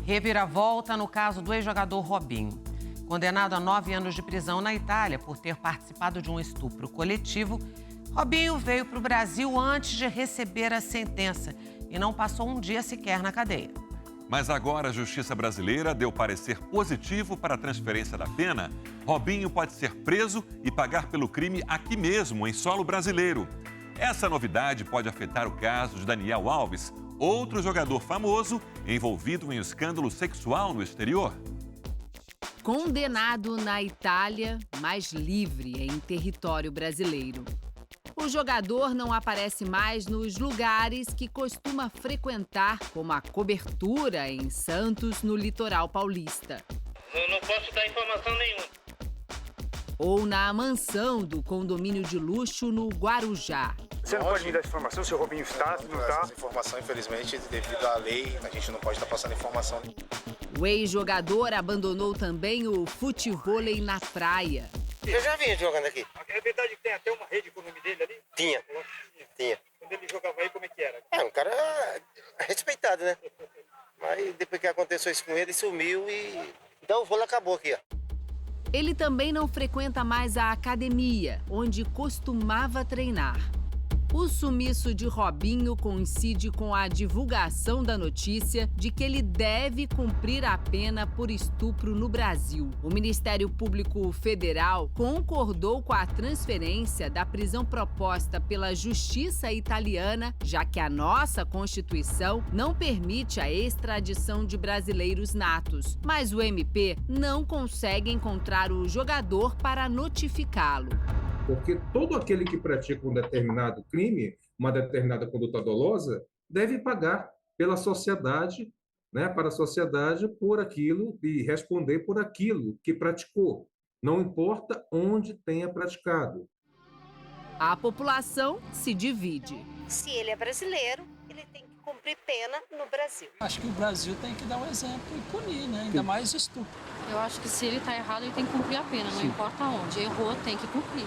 Reviravolta no caso do ex-jogador Robinho. Condenado a 9 anos de prisão na Itália por ter participado de um estupro coletivo, Robinho veio para o Brasil antes de receber a sentença e não passou um dia sequer na cadeia. Mas agora a Justiça brasileira deu parecer positivo para a transferência da pena. Robinho pode ser preso e pagar pelo crime aqui mesmo, em solo brasileiro. Essa novidade pode afetar o caso de Daniel Alves, outro jogador famoso envolvido em um escândalo sexual no exterior. Condenado na Itália, mas livre em território brasileiro. O jogador não aparece mais nos lugares que costuma frequentar, como a cobertura em Santos, no litoral paulista. Eu não posso dar informação nenhuma. Ou na mansão do condomínio de luxo no Guarujá. Você não pode me dar informação se o Robinho está, se não está? Essa informação, infelizmente, devido à lei, a gente não pode estar passando informação. O ex-jogador abandonou também o futevôlei na praia. Eu já vinha jogando aqui. É verdade que tem até uma rede com o nome dele ali? Tinha. Quando ele jogava aí, como é que era? É, um cara respeitado, né? Mas depois que aconteceu isso com ele, sumiu e... Então o vôlei acabou aqui, ó. Ele também não frequenta mais a academia, onde costumava treinar. O sumiço de Robinho coincide com a divulgação da notícia de que ele deve cumprir a pena por estupro no Brasil. O Ministério Público Federal concordou com a transferência da prisão proposta pela Justiça italiana, já que a nossa Constituição não permite a extradição de brasileiros natos. Mas o MP não consegue encontrar o jogador para notificá-lo. Porque todo aquele que pratica um determinado crime, uma determinada conduta dolosa, deve pagar pela sociedade, né, para a sociedade por aquilo e responder por aquilo que praticou, não importa onde tenha praticado. A população se divide. Se ele é brasileiro, ele tem que cumprir pena no Brasil. Acho que o Brasil tem que dar um exemplo e punir, né? Ainda mais estupro. Eu acho que se ele está errado, ele tem que cumprir a pena, não importa onde. Errou, tem que cumprir.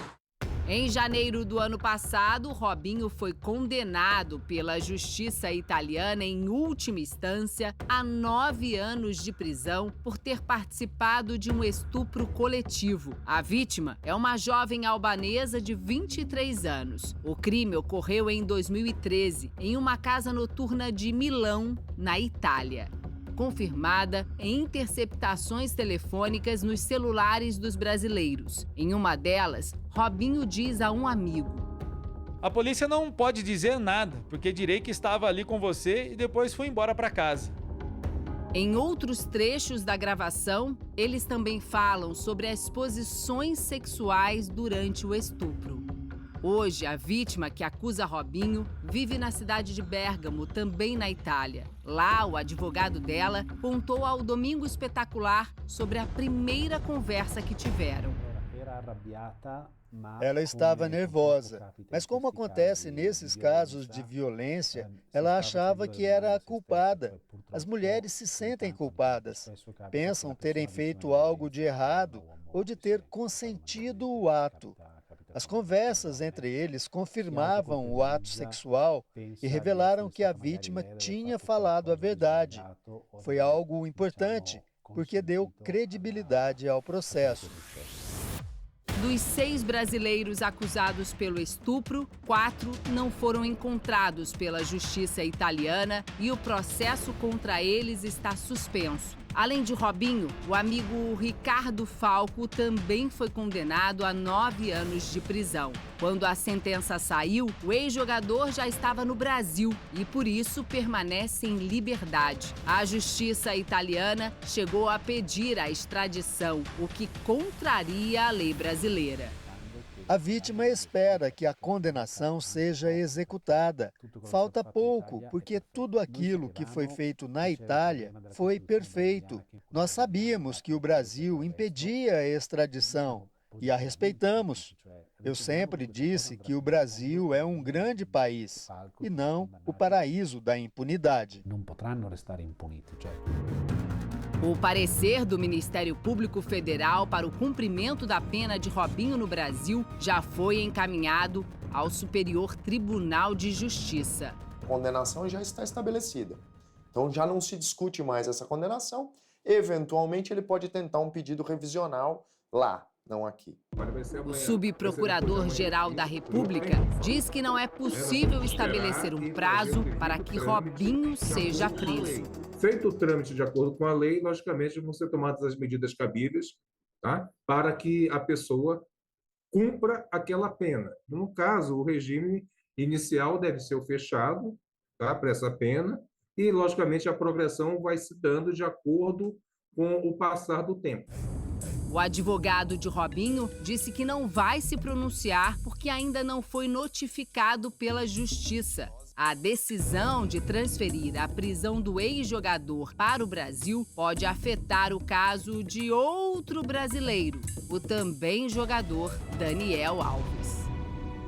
Em janeiro do ano passado, Robinho foi condenado pela justiça italiana em última instância a 9 anos de prisão por ter participado de um estupro coletivo. A vítima é uma jovem albanesa de 23 anos. O crime ocorreu em 2013, em uma casa noturna de Milão, na Itália. Confirmada em interceptações telefônicas nos celulares dos brasileiros. Em uma delas, Robinho diz a um amigo: a polícia não pode dizer nada, porque direi que estava ali com você e depois fui embora para casa. Em outros trechos da gravação, eles também falam sobre as posições sexuais durante o estupro. Hoje, a vítima que acusa Robinho vive na cidade de Bérgamo, também na Itália. Lá, o advogado dela contou ao Domingo Espetacular sobre a primeira conversa que tiveram. Ela estava nervosa, mas como acontece nesses casos de violência, ela achava que era a culpada. As mulheres se sentem culpadas, pensam terem feito algo de errado ou de ter consentido o ato. As conversas entre eles confirmavam o ato sexual e revelaram que a vítima tinha falado a verdade. Foi algo importante, porque deu credibilidade ao processo. Dos 6 brasileiros acusados pelo estupro, 4 não foram encontrados pela justiça italiana e o processo contra eles está suspenso. Além de Robinho, o amigo Ricardo Falco também foi condenado a 9 anos de prisão. Quando a sentença saiu, o ex-jogador já estava no Brasil e, por isso, permanece em liberdade. A justiça italiana chegou a pedir a extradição, o que contraria a lei brasileira. A vítima espera que a condenação seja executada. Falta pouco, porque tudo aquilo que foi feito na Itália foi perfeito. Nós sabíamos que o Brasil impedia a extradição e a respeitamos. Eu sempre disse que o Brasil é um grande país e não o paraíso da impunidade. Não potrão restar impunes. O parecer do Ministério Público Federal para o cumprimento da pena de Robinho no Brasil já foi encaminhado ao Superior Tribunal de Justiça. A condenação já está estabelecida. Então já não se discute mais essa condenação. Eventualmente ele pode tentar um pedido revisional lá, não aqui. O subprocurador-geral da República diz que não é possível estabelecer um prazo para que Robinho seja preso. Feito o trâmite de acordo com a lei, logicamente vão ser tomadas as medidas cabíveis, tá? Para que a pessoa cumpra aquela pena. No caso, o regime inicial deve ser fechado, tá? Para essa pena, e, logicamente, a progressão vai se dando de acordo com o passar do tempo. O advogado de Robinho disse que não vai se pronunciar porque ainda não foi notificado pela Justiça. A decisão de transferir a prisão do ex-jogador para o Brasil pode afetar o caso de outro brasileiro, o também jogador Daniel Alves.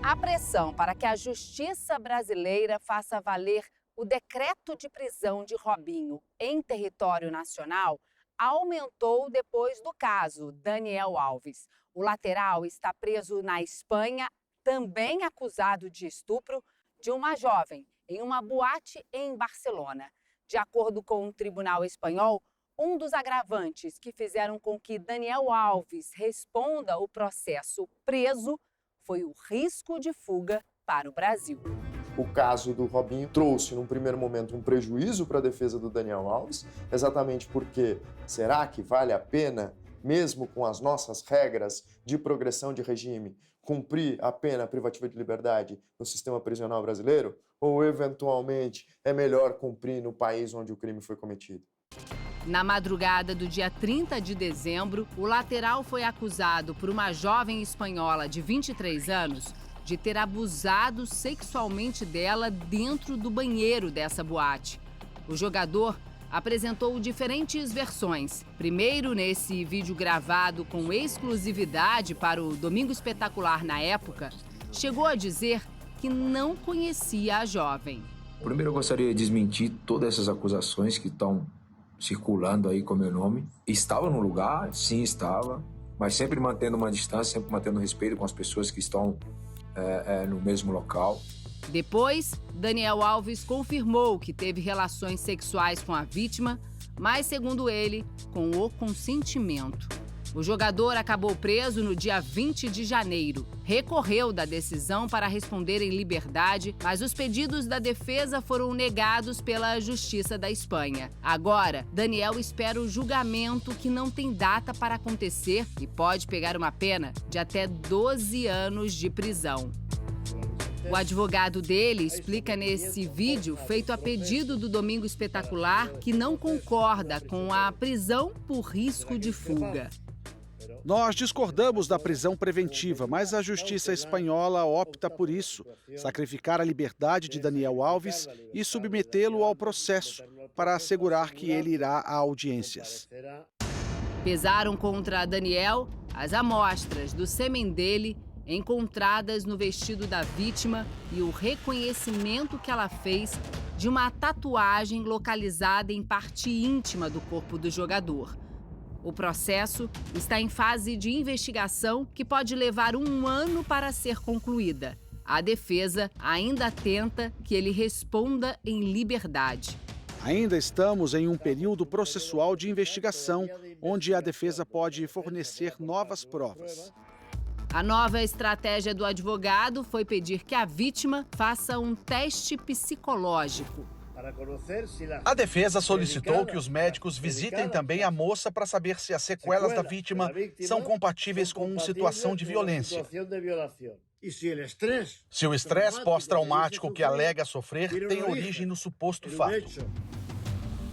A pressão para que a Justiça brasileira faça valer o decreto de prisão de Robinho em território nacional aumentou depois do caso Daniel Alves. O lateral está preso na Espanha, também acusado de estupro de uma jovem em uma boate em Barcelona. De acordo com o tribunal espanhol, um dos agravantes que fizeram com que Daniel Alves responda o processo preso foi o risco de fuga para o Brasil. O caso do Robinho trouxe, num primeiro momento, um prejuízo para a defesa do Daniel Alves, exatamente porque será que vale a pena, mesmo com as nossas regras de progressão de regime, cumprir a pena privativa de liberdade no sistema prisional brasileiro? Ou, eventualmente, é melhor cumprir no país onde o crime foi cometido? Na madrugada do dia 30 de dezembro, o lateral foi acusado por uma jovem espanhola de 23 anos de ter abusado sexualmente dela dentro do banheiro dessa boate. O jogador apresentou diferentes versões. Primeiro, nesse vídeo gravado com exclusividade para o Domingo Espetacular na época, chegou a dizer que não conhecia a jovem. Primeiro, eu gostaria de desmentir todas essas acusações que estão circulando aí com meu nome. Estava no lugar, sim, estava, mas sempre mantendo uma distância, sempre mantendo respeito com as pessoas que estão no mesmo local. Depois, Daniel Alves confirmou que teve relações sexuais com a vítima, mas, segundo ele, com o consentimento. O jogador acabou preso no dia 20 de janeiro. Recorreu da decisão para responder em liberdade, mas os pedidos da defesa foram negados pela Justiça da Espanha. Agora, Daniel espera o julgamento, que não tem data para acontecer e pode pegar uma pena de até 12 anos de prisão. O advogado dele explica nesse vídeo, feito a pedido do Domingo Espetacular, que não concorda com a prisão por risco de fuga. Nós discordamos da prisão preventiva, mas a justiça espanhola opta por isso, sacrificar a liberdade de Daniel Alves e submetê-lo ao processo, para assegurar que ele irá a audiências. Pesaram contra Daniel as amostras do sêmen dele encontradas no vestido da vítima e o reconhecimento que ela fez de uma tatuagem localizada em parte íntima do corpo do jogador. O processo está em fase de investigação que pode levar 1 ano para ser concluída. A defesa ainda tenta que ele responda em liberdade. Ainda estamos em um período processual de investigação, onde a defesa pode fornecer novas provas. A nova estratégia do advogado foi pedir que a vítima faça um teste psicológico. A defesa solicitou que os médicos visitem também a moça para saber se as sequelas da vítima são compatíveis com uma situação de violência. Se o estresse pós-traumático que alega sofrer tem origem no suposto fato.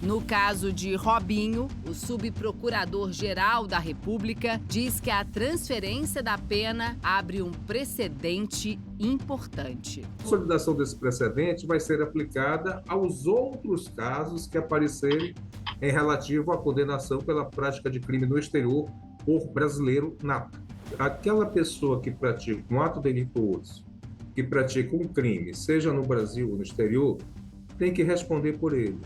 No caso de Robinho, o subprocurador-geral da República diz que a transferência da pena abre um precedente importante. A consolidação desse precedente vai ser aplicada aos outros casos que aparecerem em relativo à condenação pela prática de crime no exterior por brasileiro nato. Aquela pessoa que pratica um ato delituoso, que pratica um crime, seja no Brasil ou no exterior, tem que responder por ele.